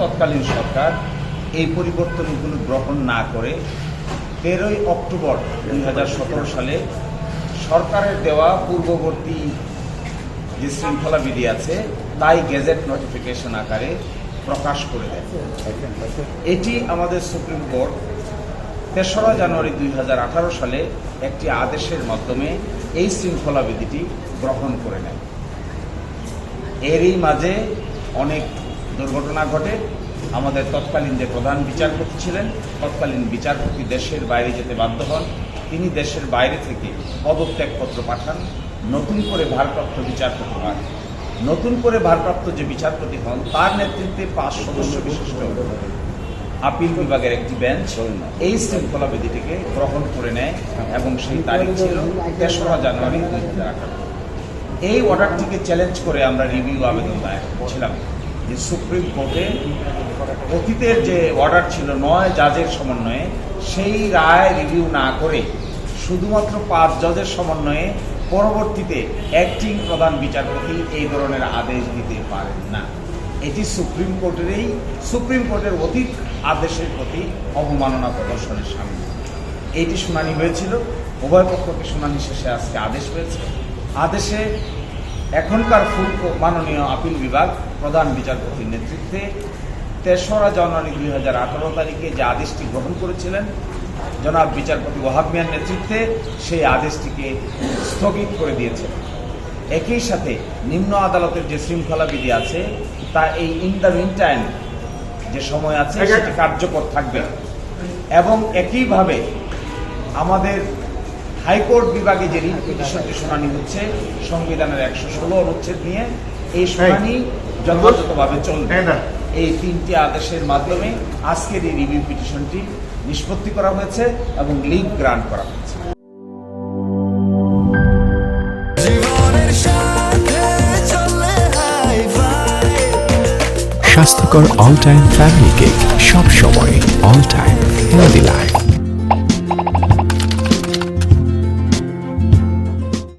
তৎকালীন সরকার এই পরিবর্তনগুলো গ্রহণ না করে 13ই অক্টোবর 2017 সালে সরকারের দেওয়া পূর্ববর্তী যে শৃঙ্খলাবিধি আছে তাই গেজেট নোটিফিকেশন আকারে প্রকাশ করে দেয়। এটি আমাদের সুপ্রিম কোর্ট 3রা জানুয়ারি 2018 সালে একটি আদেশের মাধ্যমে এই শৃঙ্খলাবিধিটি গ্রহণ করে নেয়। এরই মাঝে অনেক দুর্ঘটনা ঘটে। আমাদের তৎকালীন যে প্রধান বিচারপতি ছিলেন, তৎকালীন বিচারপতি দেশের বাইরে যেতে বাধ্য হন। তিনি দেশের বাইরে থেকে পদত্যাগপত্র পাঠান, নতুন করে ভারপ্রাপ্ত বিচারপতি হন। নতুন করে ভারপ্রাপ্ত যে বিচারপতি হন তার নেতৃত্বে 5 সদস্য বিশিষ্ট আপিল বিভাগের একটি বেঞ্চ এই শৃঙ্খলাবিধিটিকে গ্রহণ করে নেয় এবং সেই তারিখ ছিল 3রা জানুয়ারি 2018। এই অর্ডারটিকে চ্যালেঞ্জ করে আমরা রিভিউ আবেদন দায়ের করেছিলাম যে সুপ্রিম কোর্টে অতীতের যে অর্ডার ছিল 9 জাজের সমন্বয়ে, সেই রায় রিভিউ না করে শুধুমাত্র 5 জজের সমন্বয়ে পরবর্তীতে অ্যাক্টিং প্রধান বিচারপতি এই ধরনের আদেশ দিতে পারেন না। এটি সুপ্রিম কোর্টের অতীত আদেশের প্রতি অবমাননা প্রদর্শনের সামিল। এইটি শুনানি হয়েছিল, উভয় পক্ষকে শুনানি শেষে আজকে আদেশ হয়েছে। আদেশে এখনকার মাননীয় আপিল বিভাগ প্রধান বিচারপতির নেতৃত্বে 3রা জানুয়ারি 2018 তারিখে যে আদেশটি গ্রহণ করেছিলেন জনাব বিচারপতি ওয়াহাব মিয়ার নেতৃত্বে, সেই আদেশটিকে স্থগিত করে দিয়েছে। একই সাথে নিম্ন আদালতের যে শৃঙ্খলাবিধি আছে তা এই ইন দ্য মিন টাইম যে সময় আছে সেটি কার্যকর থাকবে। এবং একইভাবে আমাদের হাইকোর্ট বিভাগে যে রিট পিটিশনটি শুনানি হচ্ছে সংবিধানের 116 অনুচ্ছেদ নিয়ে, এই শুনানি যথাযথভাবে চলবে। এই 3টি আদেশের মাধ্যমে আজকের এই রিভিউ পিটিশনটি নিষ্পত্তি করা হয়েছে এবং লিভ গ্রান্ট করা হয়েছে। স্বাস্থ্যকর অল টাইম ফ্যামিলি কেক, সব সময় অল টাইম হেলদি লাইফ।